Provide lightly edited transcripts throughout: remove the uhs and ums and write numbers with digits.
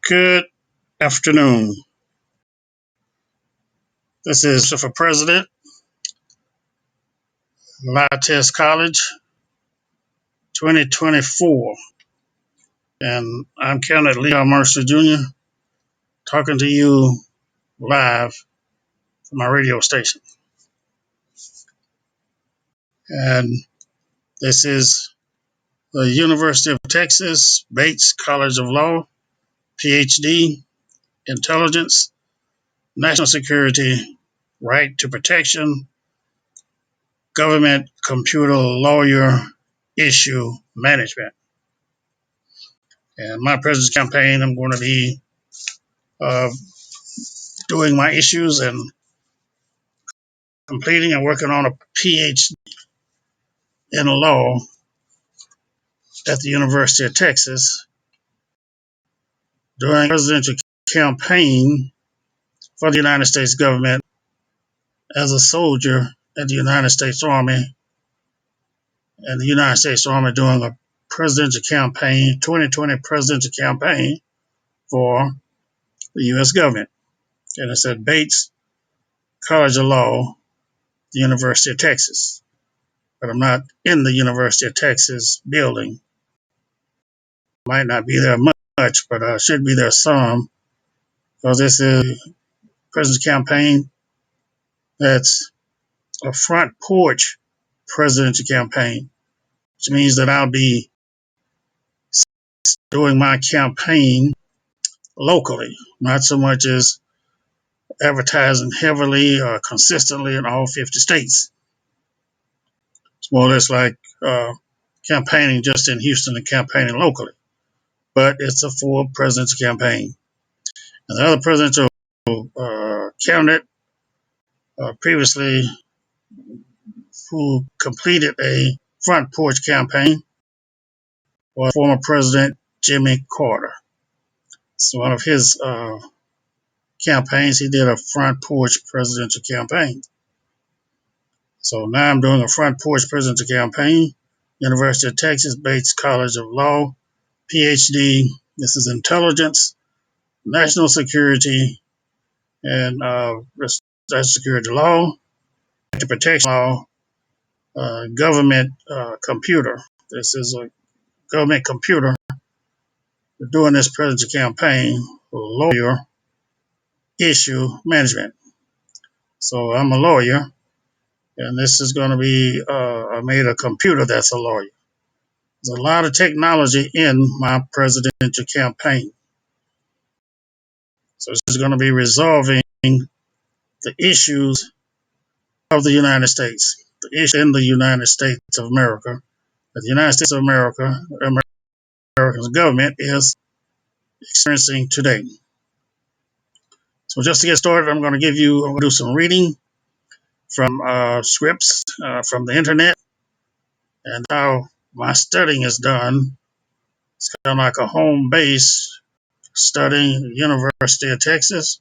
Good afternoon. This is for President, Live Test College 2024. And I'm Kenneth Leon Mercer Jr. talking to you live from my radio station. And this is the University of Texas, Bates College of Law, PhD, Intelligence, National Security, Right to Protection, Government Computer Lawyer Issue Management. And my president's campaign, I'm going to be uh, doing my issues and completing and working on a PhD in law at the University of Texas during the presidential campaign for the United States government as a soldier at the United States Army, and the United States Army doing a presidential campaign, 2020 presidential campaign for the U.S. government. And it's at Bates College of Law, the University of Texas. But I'm not in the University of Texas building. Might not be there much, but I should be there some, because this is a president's campaign that's a front porch presidential campaign, which means that I'll be doing my campaign locally, not so much as advertising heavily or consistently in all 50 states. It's more or less like campaigning just in Houston and campaigning locally, but it's a full presidential campaign. And the other presidential candidate previously who completed a front porch campaign was former President Jimmy Carter. It's one of his campaigns. He did a front porch presidential campaign. So now I'm doing a front porch presidential campaign. University of Texas, Bates College of Law, PhD. This is intelligence, national security, and national security law, protection law, government computer. This is a government computer. We're doing this presidential campaign, lawyer issue management. So I'm a lawyer, and this is going to be, I made a computer that's a lawyer. There's a lot of technology in my presidential campaign. So this is going to be resolving the issues of the United States, the issue in the United States of America. The United States of America, America's government is experiencing today. So just to get started, I'm going to do some reading from scripts from the internet, and how my studying is done. It's kind of like a home base studying University of Texas,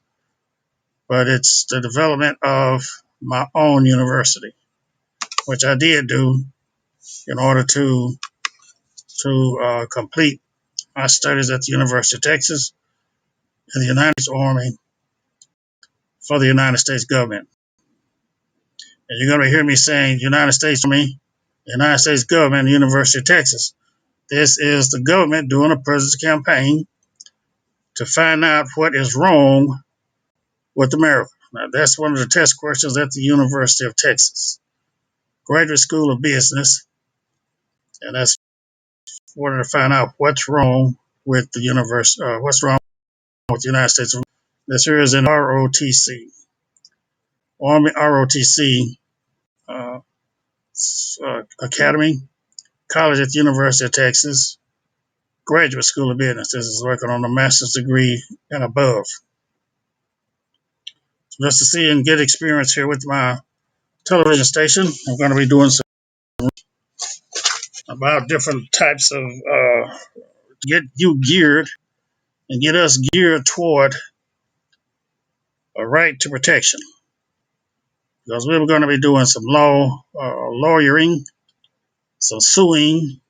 but it's the development of my own university, which I did do in order to complete my studies at the University of Texas in the United States Army for the United States government. And you're going to hear me saying United States Army, United States government, the University of Texas. This is the government doing a president's campaign to find out what is wrong with America. Now, that's one of the test questions at the University of Texas, Graduate School of Business, and that's wanting to find out what's wrong with the university, what's wrong with the United States. This here is in ROTC, Army ROTC Academy, College at the University of Texas, Graduate School of Business. This is working on a master's degree and above. So just to see and get experience here with my television station, I'm going to be doing some about different types of get you geared and get us geared toward a right to protection, because we were going to be doing some lawyering, some suing,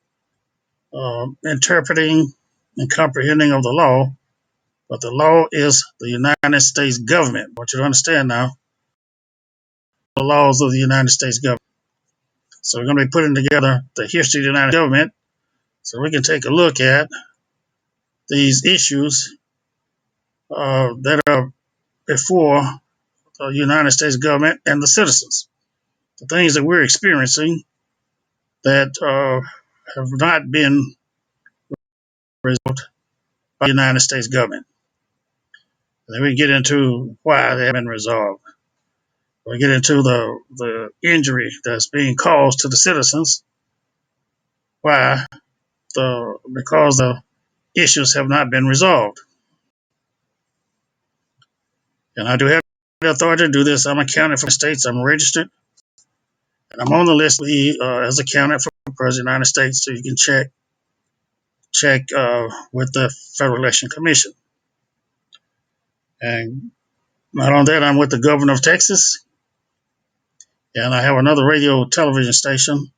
interpreting and comprehending of the law, but the law is the United States government. I want you to understand now the laws of the United States government. So we're going to be putting together the history of the United States government so we can take a look at these issues that are before the United States government and the citizens. The things that we're experiencing that have not been resolved by the United States government. And then we get into why they haven't been resolved. We get into the injury that's being caused to the citizens. Why? Because the issues have not been resolved. And I do have the authority to do this. I'm a candidate for the states. I'm registered. And I'm on the list as a candidate for President of the United States, so you can check with the Federal Election Commission. And not only that, I'm with the governor of Texas, and I have another radio television station,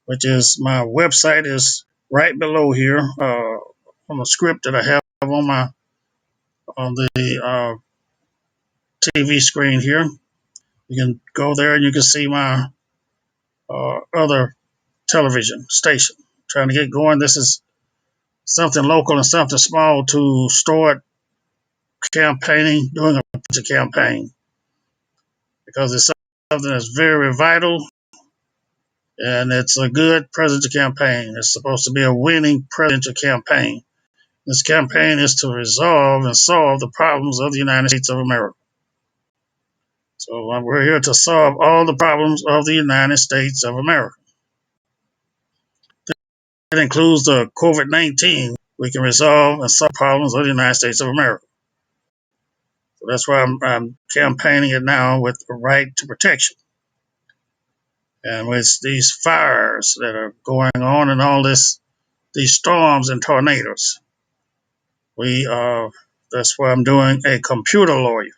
which is my website is right below here on the script that I have on the TV screen here. You can go there and you can see my other television station. Trying to get going. This is something local and something small to start campaigning, doing a campaign, because it's something that's very vital and it's a good presidential campaign. It's supposed to be a winning presidential campaign. This campaign is to resolve and solve the problems of the United States of America. So we're here to solve all the problems of the United States of America. That includes the COVID-19. We can resolve and solve problems of the United States of America. So that's why I'm campaigning it now with the right to protection. And with these fires that are going on and all these storms and tornadoes, that's why I'm doing a computer lawyer.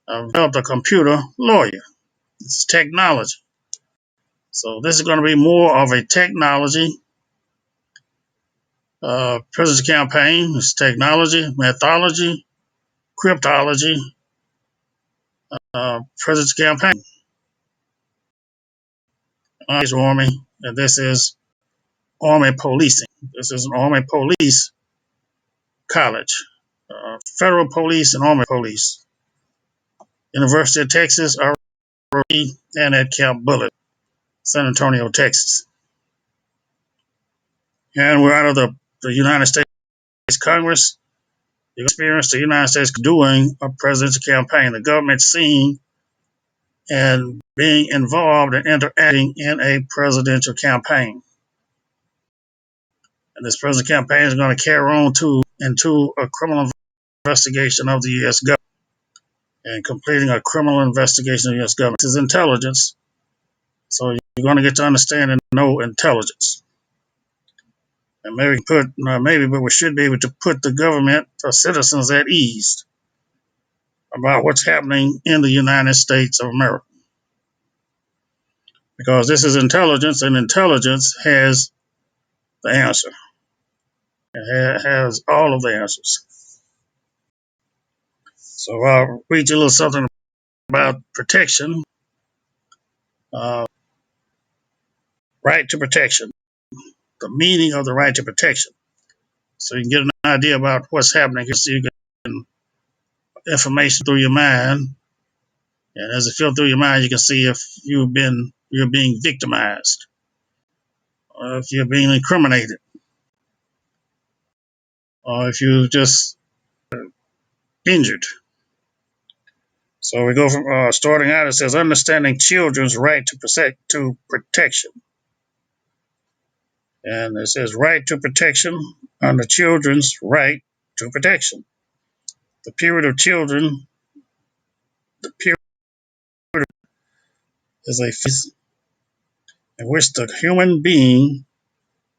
I've developed a computer lawyer. It's technology. So this is going to be more of a technology presidential campaign. It's technology, methodology, cryptology, presidential campaign. Army, and this is Army policing. This is an Army police college, federal police and Army police. University of Texas, ROE, and at Camp Bullitt, San Antonio, Texas. And we're out of the United States Congress. You experience the United States doing a presidential campaign, the government seeing and being involved and interacting in a presidential campaign. And this presidential campaign is going to carry on into a criminal investigation of the U.S. government and completing a criminal investigation of the U.S. government. This is intelligence, so you're going to get to understand and know intelligence. And but we should be able to put the government or citizens at ease about what's happening in the United States of America. Because this is intelligence, and intelligence has the answer. It has all of the answers. So I'll read you a little something about protection. Right to protection. The meaning of the right to protection. So you can get an idea about what's happening. So you can information through your mind, and as it filters through your mind, you can see if you're being victimized, or if you're being incriminated, or if you're just injured. So we go from starting out. It says understanding children's right to protection, and it says right to protection under children's right to protection. The period of children, the period is a phase in which the human being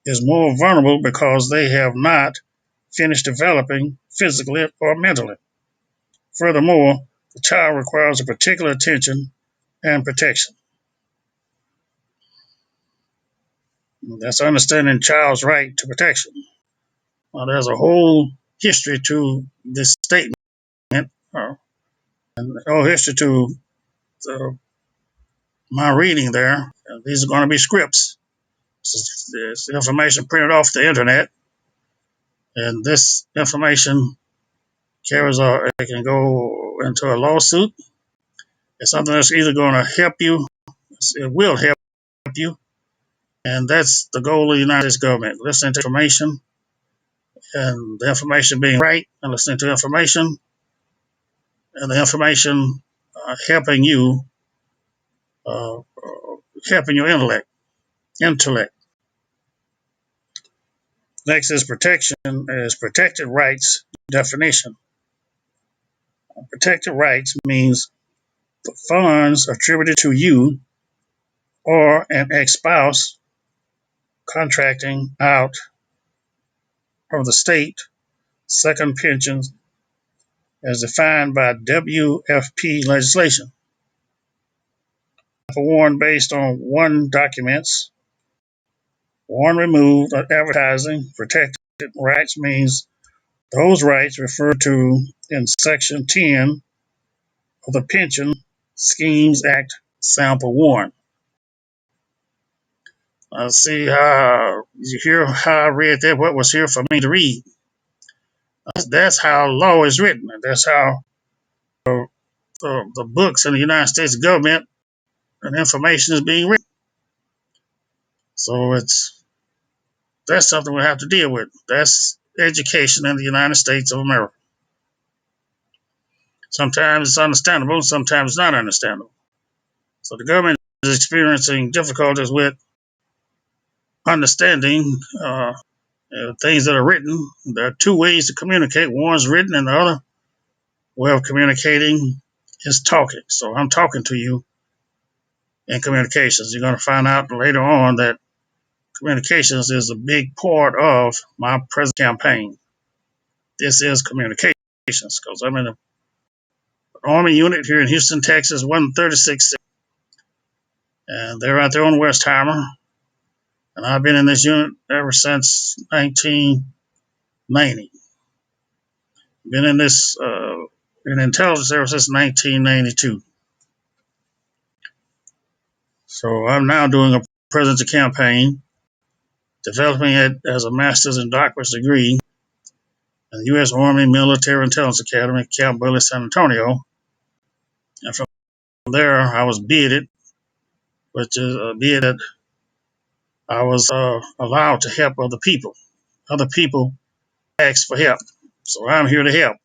is more vulnerable because they have not finished developing physically or mentally. Furthermore, the child requires a particular attention and protection. That's understanding child's right to protection. There's a whole history to this statement, and a whole history to uh, my reading there. These are going to be scripts. This information printed off the internet, and this information carries on. It can go into a lawsuit. It's something that's either going to help you, it will help you, and that's the goal of the United States government. Listening to information, and the information being right, and listening to information, and the information helping you, uh, helping your intellect. Intellect. Next is protection. Is protected rights definition. Protected rights means funds attributed to you or an ex-spouse contracting out of the state second pensions as defined by WFP legislation. For one based on one documents, one removed advertising. Protected rights means those rights referred to in Section 10 of the Pension Schemes Act, Sample 1. See how you hear how I read that, what was here for me to read. That's how law is written. That's how the books in the United States government and information is being written. So that's something we have to deal with. That's education in the United States of America. Sometimes it's understandable, sometimes it's not understandable. So the government is experiencing difficulties with understanding things that are written. There are two ways to communicate. One's written, and the other way of communicating is talking. So I'm talking to you in communications. You're going to find out later on that communications is a big part of my present campaign. This is communications because I'm in an Army unit here in Houston, Texas, 136, and they're out there on Westheimer. And I've been in this unit ever since 1990. Been in this in intelligence ever since 1992. So I'm now doing a presidential campaign, developing it as a master's and doctorate degree in the U.S. Army Military Intelligence Academy, Camp Bullis, San Antonio. And from there, I was bidded, which is a bid that I was allowed to help other people. Other people asked for help. So I'm here to help.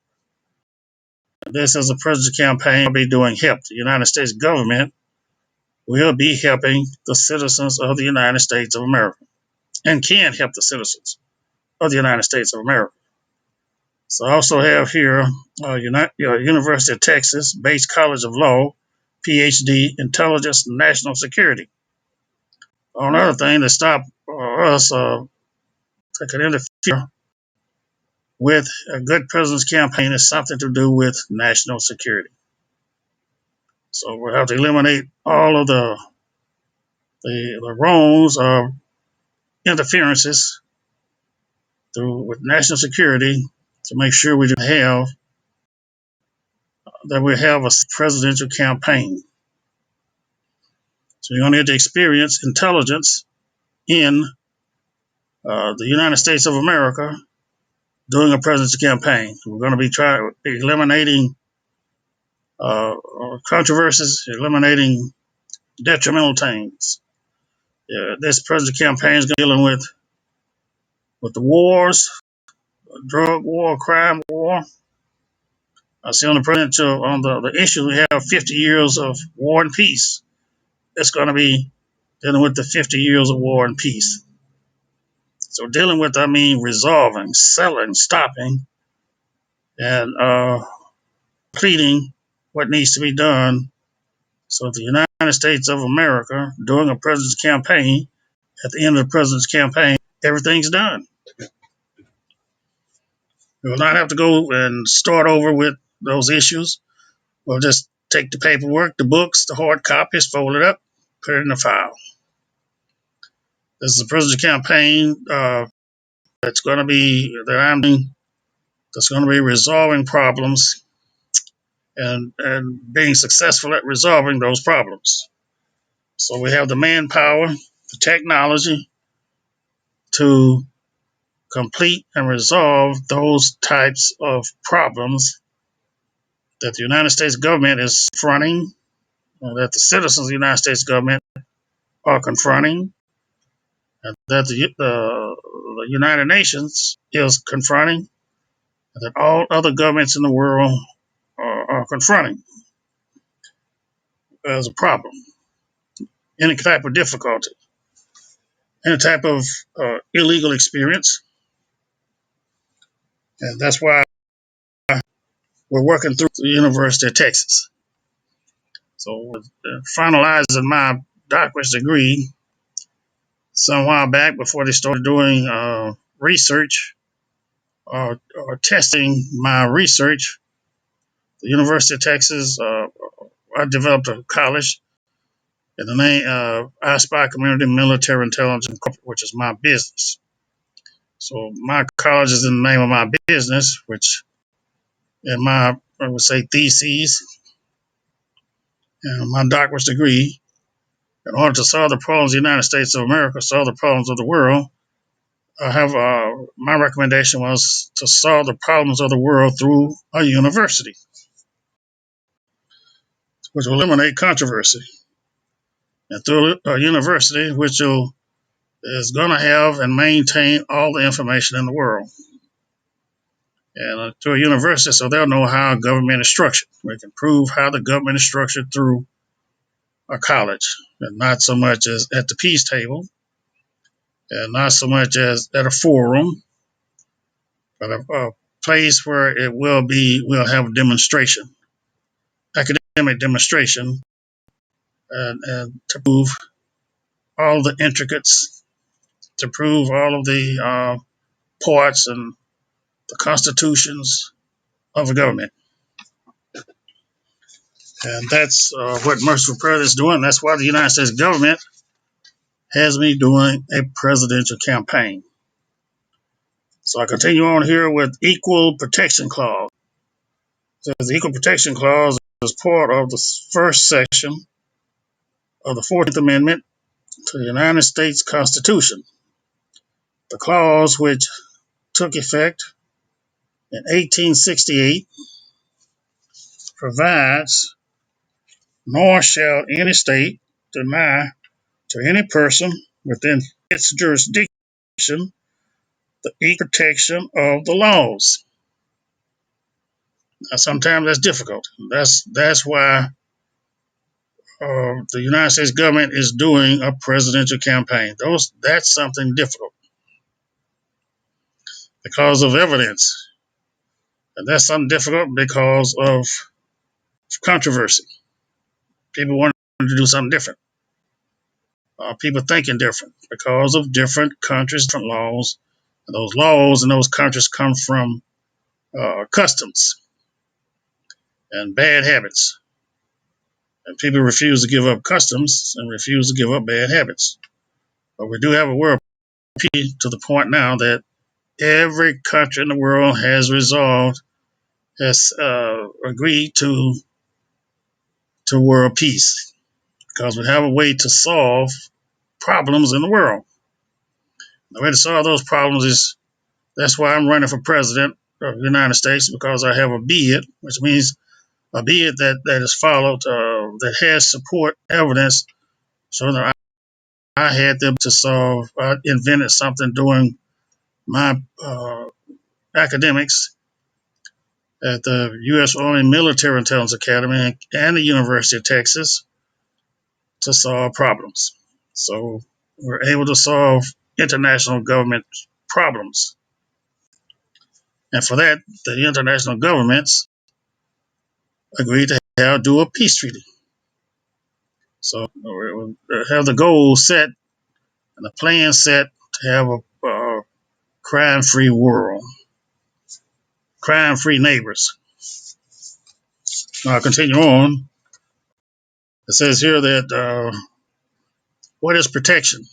This is a presidential campaign. I'll be doing help. The United States government will be helping the citizens of the United States of America and can help the citizens of the United States of America. So I also have here University of Texas, Bates College of Law, PhD, Intelligence and National Security. Another thing to stop us that could interfere with a good president's campaign is something to do with national security. So we'll have to eliminate all of the wrongs of interferences with national security to make sure we have a presidential campaign. So you're going to get to experience intelligence in the United States of America during a presidential campaign. We're going to be eliminating controversies, eliminating detrimental things. This presidential campaign is dealing with the wars, drug war, crime war. I see on the presidential on the issue we have 50 years of war and peace. It's going to be dealing with the 50 years of war and peace. So dealing with, I mean, resolving, selling, stopping, and completing what needs to be done. So the United States of America, during a president's campaign, at the end of the president's campaign, everything's done. We will not have to go and start over with those issues. We'll just take the paperwork, the books, the hard copies, fold it up, put it in the file. This is a presidential campaign that's going to be that I'm doing that's going to be resolving problems and being successful at resolving those problems. So we have the manpower, the technology to complete and resolve those types of problems that the United States government is confronting, that the citizens of the United States government are confronting, and that the United Nations is confronting, and that all other governments in the world are confronting as a problem. Any type of difficulty, any type of illegal experience, and that's why we're working through the University of Texas. So, finalizing my doctorate degree some while back before they started doing research or testing my research, the University of Texas, I developed a college in the name I Spy Community Military Intelligence, which is my business. So my college is in the name of my business, which in my, I would say, theses and my doctorate degree, in order to solve the problems of the United States of America, solve the problems of the world, I have my recommendation was to solve the problems of the world through a university, which will eliminate controversy, and through a university is going to have and maintain all the information in the world, and through a university, so they'll know how government is structured. We can prove how the government is structured through a college, and not so much as at the peace table, and not so much as at a forum, but a place where we'll have a demonstration, academic demonstration, and to prove all the intricacies, to prove all of the parts and the constitutions of a government. And that's what Mercer is doing. That's why the United States government has me doing a presidential campaign. So I continue on here with Equal Protection Clause. So the Equal Protection Clause is part of the first section of the 14th Amendment to the United States Constitution. The clause, which took effect in 1868, provides, nor shall any state deny to any person within its jurisdiction the equal protection of the laws. Now, sometimes that's difficult. That's why the United States government is doing a presidential campaign. That's something difficult because of evidence, and that's something difficult because of controversy. People want to do something different. People thinking different because of different countries, different laws. And those laws in those countries come from customs and bad habits. And people refuse to give up customs and refuse to give up bad habits. But we do have a world peace to the point now that every country in the world has agreed to world peace because we have a way to solve problems in the world. The way to solve those problems is that's why I'm running for president of the United States, because I have a bid, which means a bid that is followed, that has support evidence, so that I had them to solve. I invented something during my academics at the U.S. Army Military Intelligence Academy and the University of Texas to solve problems. So we're able to solve international government problems. And for that, the international governments agreed to do a peace treaty. So we have the goal set and the plan set to have a crime-free world, crime-free neighbors. Now I'll continue on. It says here that what is protection?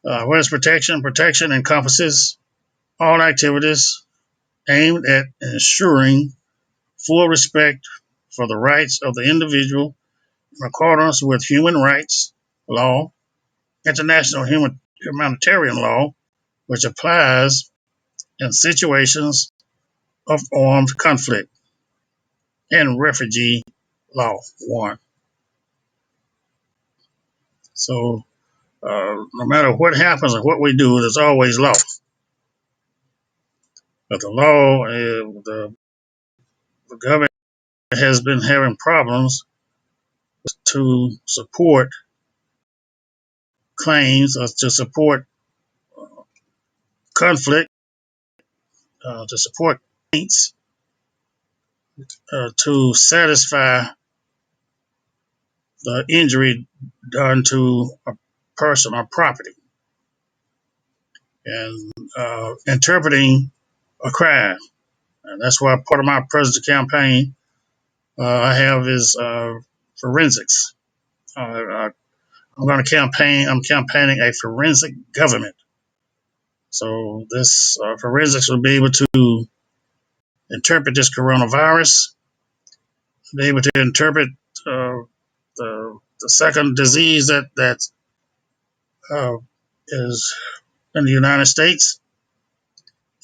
What is protection? Protection encompasses all activities aimed at ensuring full respect for the rights of the individual in accordance with human rights law, international humanitarian law, which applies in situations of armed conflict, and refugee law 1. So, no matter what happens and what we do, there's always law. But the law, the government has been having problems to support claims or to support conflict, to support complaints, to satisfy the injury done to a person or property, and interpreting a crime. And that's why part of my presidential campaign I have is forensics. I'm going to campaign. I'm campaigning a forensic government. So this forensics will be able to interpret this coronavirus, be able to interpret the second disease that uh, is in the United States.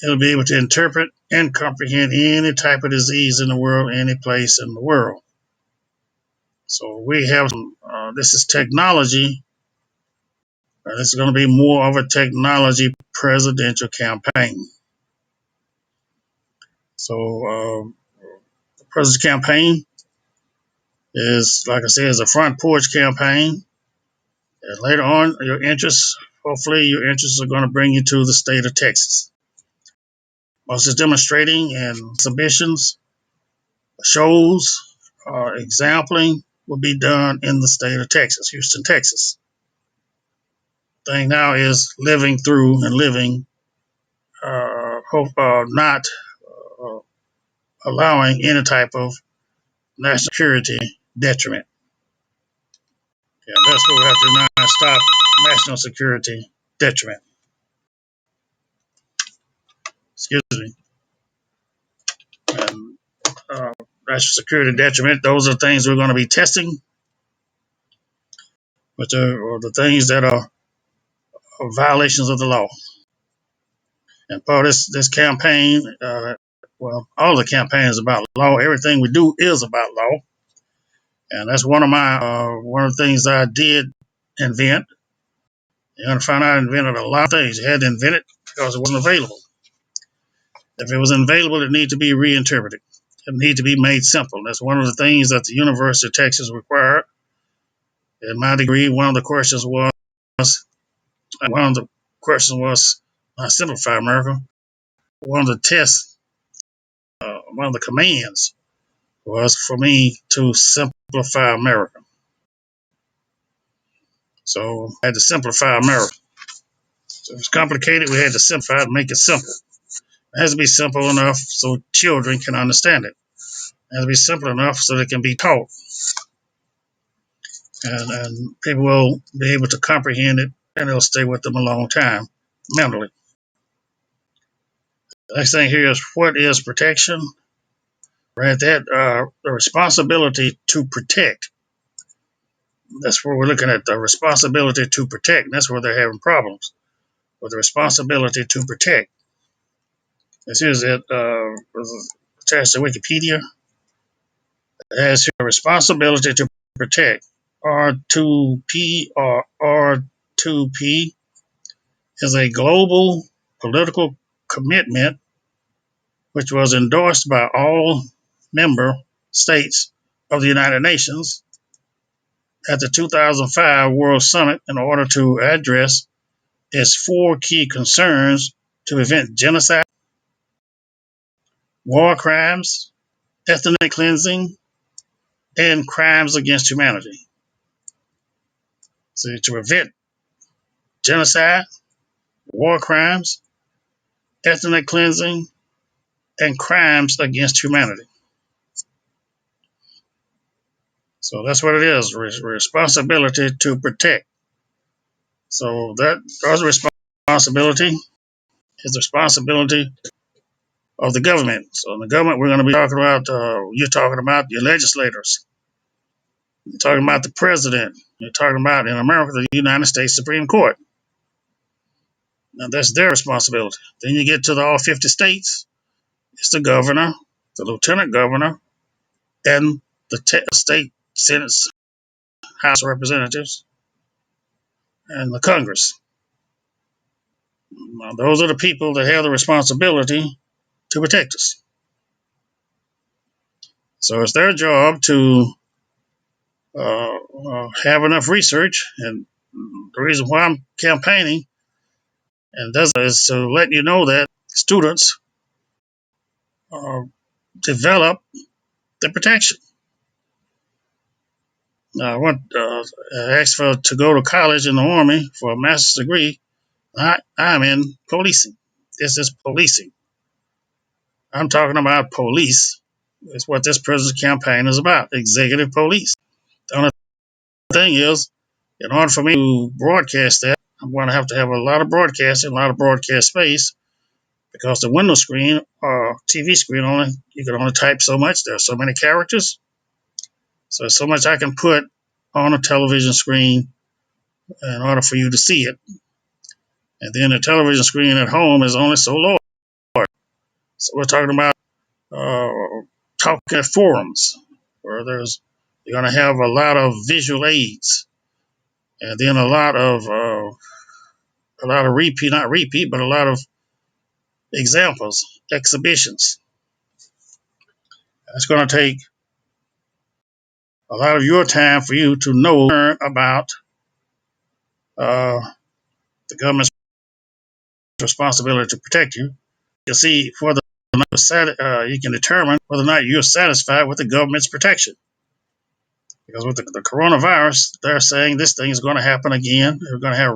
It'll be able to interpret and comprehend any type of disease in the world, any place in the world. So we have this is technology. This is going to be more of a technology presidential campaign. So the presidential campaign is, like I said, is a front porch campaign. And later on, hopefully your interests are going to bring you to the state of Texas. Most is demonstrating and exhibitions, shows, exampling will be done in the state of Texas, Houston, Texas. The thing now is living through and living, not uh, allowing any type of national security detriment. Yeah, that's what we have to now stop national security detriment. Excuse me. And national security detriment, those are things we're going to be testing, but are the things that are violations of the law. And part of this campaign, well, all the campaigns about law. Everything we do is about law, and that's one of the things I did invent. You're going to find out I invented a lot of things. You had to invent it because it wasn't available. If it was available, it needed to be reinterpreted. It needed to be made simple. That's one of the things that the University of Texas required. In my degree, one of the questions was, simplify America. One of the tests, one of the commands was for me to simplify America. So I had to simplify America. So if it's complicated, we had to simplify it and make it simple. It has to be simple enough so children can understand it. It has to be simple enough so they can be taught. And people will be able to comprehend it, and it'll stay with them a long time mentally. The next thing here is, what is protection? Right, the responsibility to protect. That's where we're looking at, the responsibility to protect. That's where they're having problems with the responsibility to protect. This is it. Attached to Wikipedia. It has here responsibility to protect. R2P or R2P is a global political commitment which was endorsed by all member states of the United Nations at the 2005 World Summit in order to address its four key concerns to prevent genocide, war crimes, ethnic cleansing, and crimes against humanity. So to prevent genocide, war crimes, ethnic cleansing, and crimes against humanity. So that's what it is, responsibility to protect. So that there's a responsibility is the responsibility of the government. So in the government, we're going to be talking about, you're talking about your legislators. You're talking about the president. You're talking about, in America, the United States Supreme Court. Now, that's their responsibility. Then you get to the all 50 states. It's the governor, the lieutenant governor, and the state Senate, House of Representatives, and the Congress. Now, those are the people that have the responsibility to protect us. So it's their job to have enough research. And the reason why I'm campaigning and does is to let you know that students develop the protection. I asked for to go to college in the Army for a master's degree. I'm in policing. This is policing. I'm talking about police. It's what this president's campaign is about. Executive police. The only thing is, in order for me to broadcast that, I'm going to have a lot of broadcasting, a lot of broadcast space, because the window screen or TV screen only you can only type so much. There are so many characters, so much I can put on a television screen in order for you to see it. And then the television screen at home is only so large. So we're talking about talking at forums where you're going to have a lot of visual aids, and then a lot of repeat, not repeat, but a lot of examples, exhibitions. It's going to take a lot of your time for you to learn about uh, the government's responsibility to protect you. You see, you can determine whether or not you're satisfied with the government's protection. Because with the coronavirus, they're saying this thing is going to happen again. We're going to have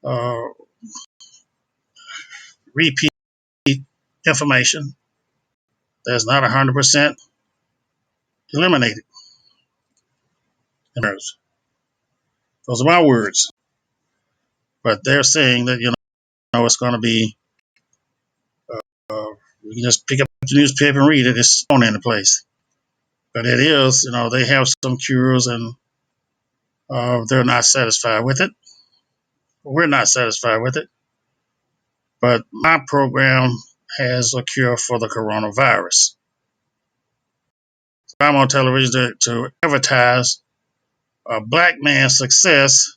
uh, repeat information that's not 100% eliminated. Those are my words. But they're saying that, it's going to be, uh, you can just pick up the newspaper and read it. It's thrown into place. But it is, they have some cures, and they're not satisfied with it. We're not satisfied with it. But my program has a cure for the coronavirus. So I'm on television to advertise a black man's success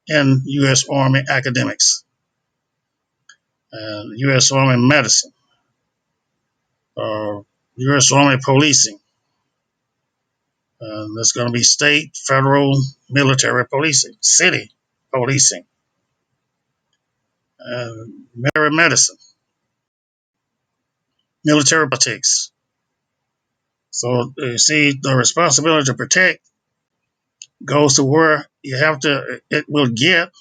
in U.S. Army academics and U.S. Army medicine, U.S. Army policing. There's going to be state, federal, military policing, city policing, military medicine, military politics. So you see, the responsibility to protect goes to where it will get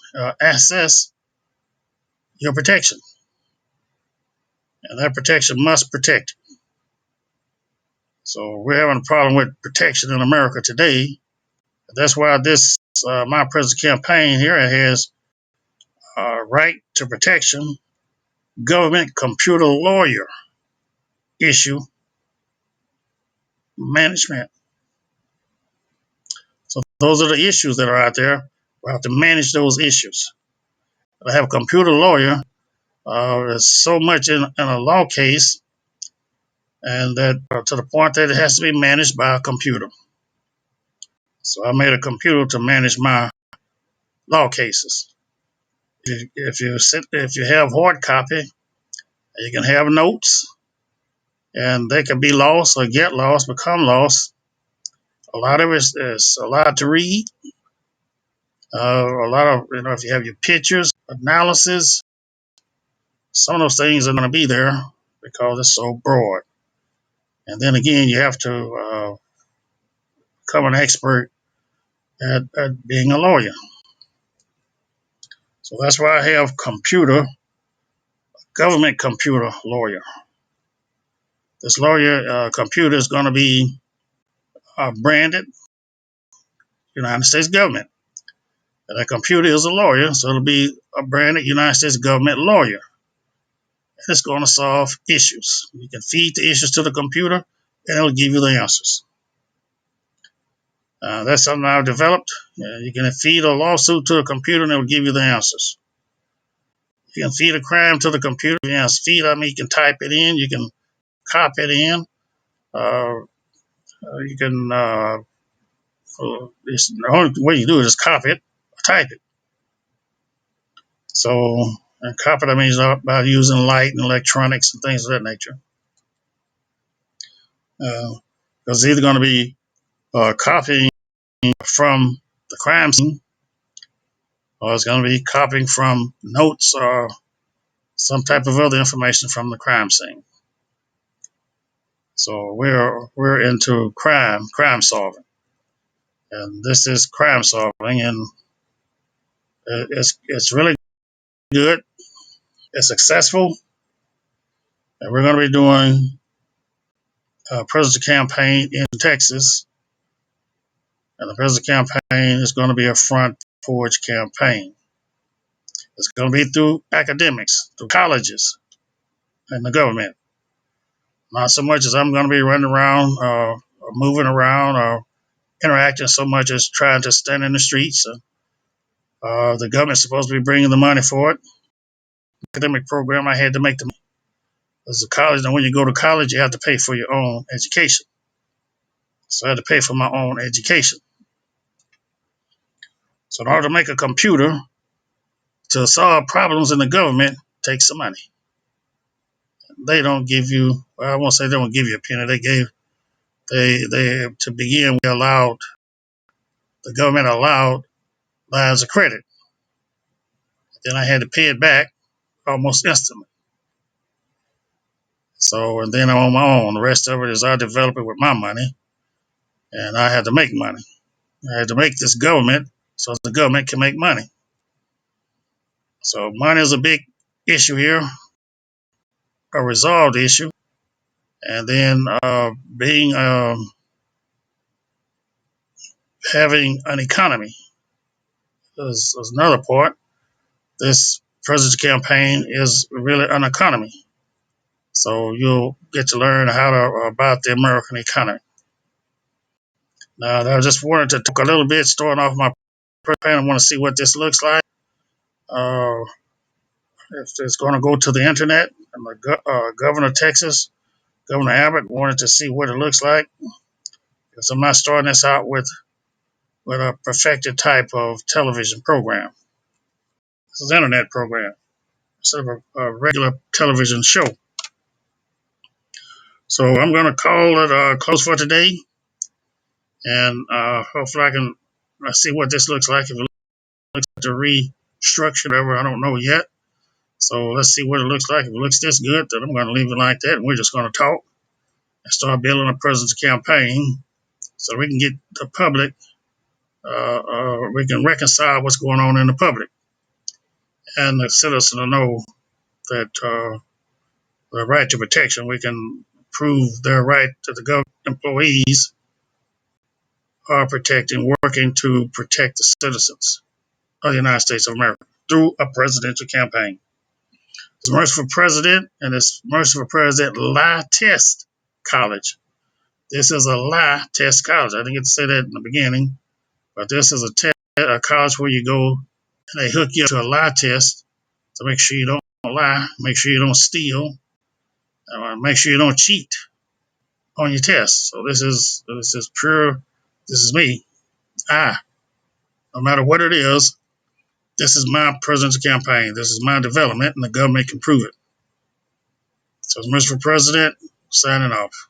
access your protection. And that protection must protect. So we're having a problem with protection in America today. That's why my president campaign here has right to protection, government computer lawyer issue management. So those are the issues that are out there. We have to manage those issues. I have a computer lawyer. There's so much in a law case, and that to the point that it has to be managed by a computer. So I made a computer to manage my law cases. If you have hard copy, you can have notes, and they can be lost or get lost, become lost. A lot of it is a lot to read. A lot of, if you have your pictures, analysis, some of those things are going to be there because it's so broad. And then again, you have to become an expert at being a lawyer. So that's why I have government computer lawyer. This lawyer computer is going to be branded United States government. And that computer is a lawyer, so it'll be a branded United States government lawyer. And it's going to solve issues. You can feed the issues to the computer, and it'll give you the answers. That's something I've developed. You can feed a lawsuit to a computer, and it'll give you the answers. You can feed a crime to the computer. You can type it in, you can copy it in. You can, the only way you do it is copy it, type it. So, and copy that means about using light and electronics and things of that nature. Because it's either going to be copying from the crime scene, or it's going to be copying from notes or some type of other information from the crime scene. So we're into crime solving, and this is crime solving, and it's really good. It's successful, and we're going to be doing a presidential campaign in Texas, and the presidential campaign is going to be a front porch campaign. It's going to be through academics, through colleges, and the government. Not so much as I'm going to be running around, or moving around, or interacting so much as trying to stand in the streets. The government's supposed to be bringing the money for it. Academic program, I had to make the money. As a college, and when you go to college, you have to pay for your own education. So I had to pay for my own education. So in order to make a computer to solve problems in the government, takes some money. They don't give you, well, I won't say they don't give you a penny. They to begin, the government allowed lines of credit. Then I had to pay it back almost instantly. So, and then I'm on my own. The rest of it is I develop it with my money, and I had to make money. I had to make this government so the government can make money. So money is a big issue here, a resolved issue. And then having an economy is another part. This president's campaign is really an economy. So you'll get to learn about the American economy. Now, I just wanted to talk a little bit, starting off my campaign. I want to see what this looks like. If it's going to go to the internet, and the governor of Texas, Governor Abbott, wanted to see what it looks like. Because I'm not starting this out with a perfected type of television program. This is an internet program instead of a regular television show. So I'm going to call it close for today, and hopefully I can see what this looks like. If it looks like to restructure, whatever, I don't know yet. So let's see what it looks like. If it looks this good, then I'm going to leave it like that, and we're just going to talk and start building a president's campaign so we can get the public, we can reconcile what's going on in the public, and the citizen to know that the right to protection, we can prove their right to the government employees are protecting, working to protect the citizens of the United States of America through a presidential campaign. It's Mercer for President, and it's Mercer for President Lie Test College. This is a lie test college. I didn't get to say that in the beginning, but this is a college where you go and they hook you up to a lie test to make sure you don't lie, make sure you don't steal, make sure you don't cheat on your test. So this is pure. This is me. No matter what it is, this is my president's campaign. This is my development, and the government can prove it. So, Mr. President, signing off.